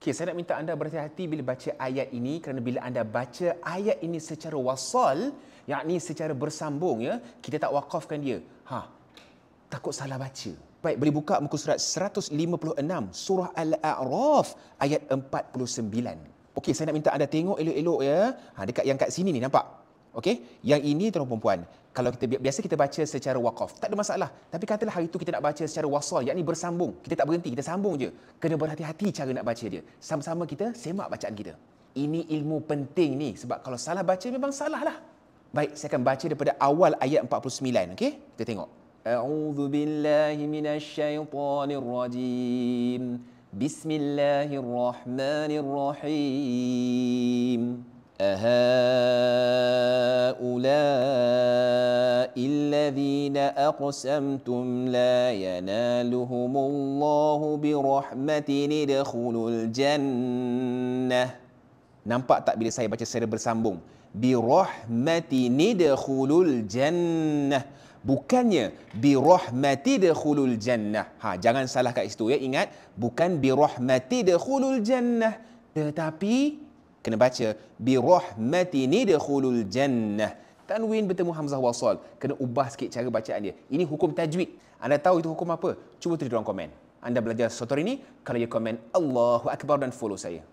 Okey, saya nak minta anda berhati-hati bila baca ayat ini kerana bila anda baca ayat ini secara wasal, yakni secara bersambung ya, kita tak wakafkan dia. Takut salah baca. Baik, boleh buka muka surat 156 surah Al-A'raf ayat 49. Okey, saya nak minta anda tengok elok-elok ya. Dekat yang kat sini ni nampak? Okey, yang ini tuan perempuan. Kalau kita biasa kita baca secara wakaf, tak ada masalah. Tapi katalah hari itu kita nak baca secara wasal, yakni bersambung. Kita tak berhenti, kita sambung je. Kena berhati-hati cara nak baca dia. Sama-sama kita semak bacaan kita. Ini ilmu penting ni sebab kalau salah baca memang salah lah. Baik, saya akan baca daripada awal ayat 49, okey? Kita tengok. A'udzu billahi minasyaitonir rajim. Bismillahirrahmanirrahim. أهؤلاء الذين أقسمتم لا ينالهم الله برحمة ادخلوا الجنة. Nampak tak bila saya baca secara bersambung? Birahmati nidkhulul jannah. Bukannya birahmati dkhulul jannah. Jangan salah kat situ ya. Ingat, bukan birahmati dkhulul jannah, tetapi kena baca birahmati nidkhulul jannah. Tanwin bertemu hamzah wasal. Kena ubah sikit cara bacaan dia. Ini hukum tajwid. Anda tahu itu hukum apa? Cuba tulis di ruang komen. Anda belajar sesuatu hari ini, kalau ya komen Allahu Akbar dan follow saya.